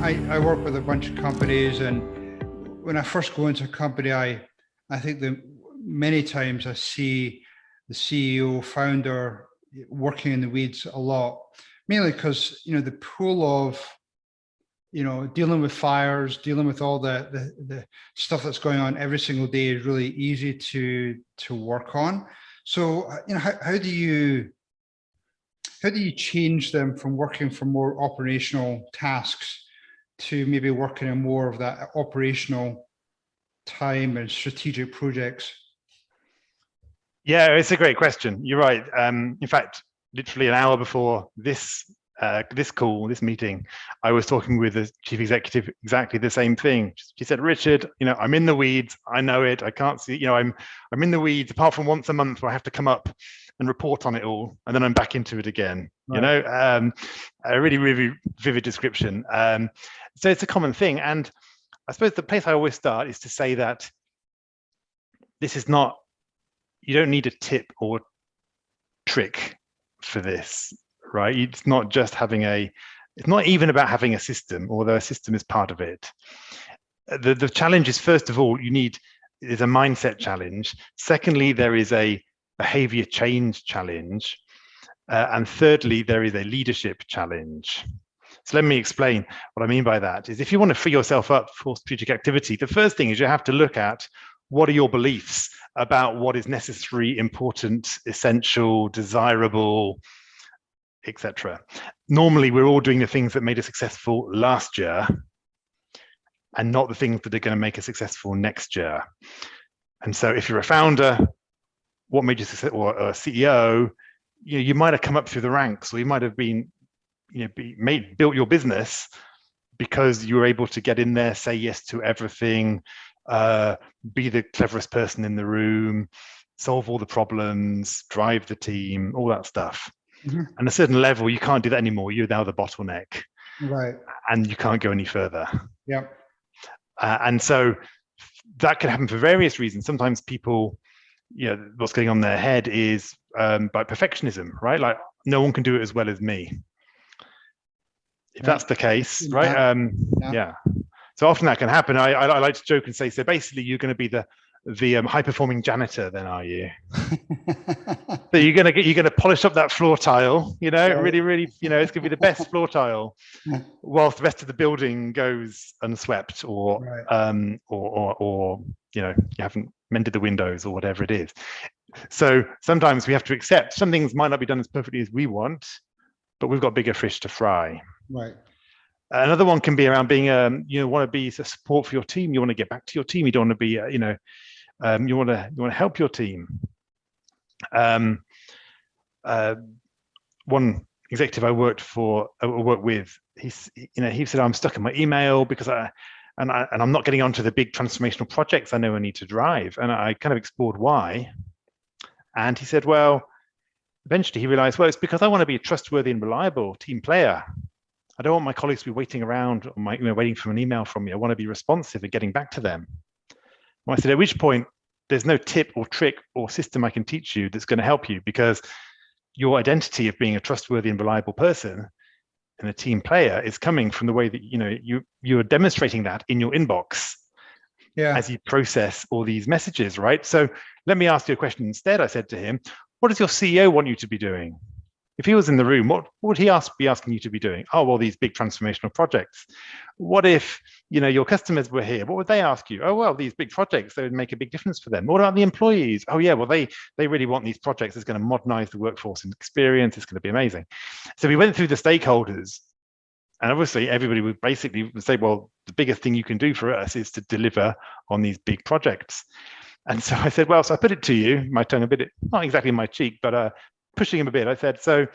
I work with a bunch of companies, and when I first go into a company, I think that many times I see the CEO, founder working in the weeds a lot, mainly because, the pool of, dealing with fires, dealing with all the stuff that's going on every single day is really easy to work on. So, how do you change them from working for more operational tasks to maybe working on more of that operational time and strategic projects? Yeah, it's a great question. You're right. In fact, literally an hour before this meeting, I was talking with the chief executive exactly the same thing. She said, Richard, I'm in the weeds. I know it. I can't see, I'm in the weeds apart from once a month where I have to come up and report on it all, and then I'm back into it again. Right. A really, really vivid description. So it's a common thing. And I suppose the place I always start is to say that this is not, you don't need a tip or trick for this, right? It's not just it's not even about having a system, although a system is part of it. The challenge is, first of all, there's a mindset challenge. Secondly, there is a behavior change challenge. And thirdly, there is a leadership challenge. So let me explain what I mean by that. Is if you want to free yourself up for strategic activity, the first thing is you have to look at what are your beliefs about what is necessary, important, essential, desirable, etc. Normally, we're all doing the things that made us successful last year and not the things that are going to make us successful next year. And so if you're a founder, what made you successful, or a CEO, you might have come up through the ranks, or you might have been, built your business because you were able to get in there, say yes to everything, be the cleverest person in the room, solve all the problems, drive the team, all that stuff. Mm-hmm. And at a certain level, you can't do that anymore. You're now the bottleneck, right? And you can't go any further. Yeah. And so that can happen for various reasons. Sometimes people, what's going on in their head is by perfectionism, right? Like, no one can do it as well as me. If that's the case, right? Yeah. So often that can happen. I like to joke and say, so basically you're going to be the high performing janitor, then, are you? So you're going to polish up that floor tile, really, really, it's going to be the best floor tile, whilst the rest of the building goes unswept, or right. or you haven't mended the windows or whatever it is. So sometimes we have to accept some things might not be done as perfectly as we want, but we've got bigger fish to fry. Right. Another one can be around being, you want to be a support for your team. You want to get back to your team. You don't want to be, you want to help your team. One executive I worked with, he said, I'm stuck in my email because I'm not getting onto the big transformational projects I know I need to drive. And I kind of explored why. And he said, well, eventually he realized, well, it's because I want to be a trustworthy and reliable team player. I don't want my colleagues to be waiting around, or waiting for an email from me. I want to be responsive and getting back to them. Well, I said, at which point, there's no tip or trick or system I can teach you that's going to help you, because your identity of being a trustworthy and reliable person and a team player is coming from the way that you are demonstrating that in your inbox as you process all these messages, right? So let me ask you a question instead. I said to him, what does your CEO want you to be doing? If he was in the room, what would he be asking you to be doing? Oh, well, these big transformational projects. What if, your customers were here? What would they ask you? Oh, well, these big projects, they would make a big difference for them. What about the employees? Oh, yeah, well, they really want these projects. It's going to modernize the workforce and experience. It's going to be amazing. So we went through the stakeholders, and obviously everybody would basically say, well, the biggest thing you can do for us is to deliver on these big projects. And so I said, well, so I put it to you, my tongue a bit, not exactly in my cheek, but pushing him a bit. I said, so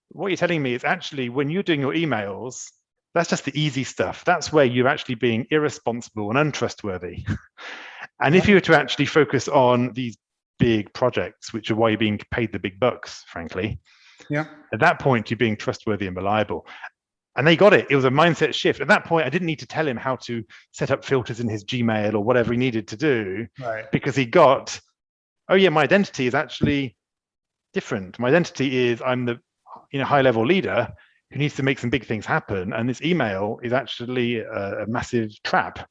what you're telling me is actually when you're doing your emails, that's just the easy stuff. That's where you're actually being irresponsible and untrustworthy. And if you were to actually focus on these big projects, which are why you're being paid the big bucks, frankly, at that point, you're being trustworthy and reliable. And they got it. It was a mindset shift. At that point, I didn't need to tell him how to set up filters in his Gmail or whatever he needed to do, because he got, oh yeah, my identity is actually different. My identity is I'm the high level leader who needs to make some big things happen, and this email is actually a massive trap.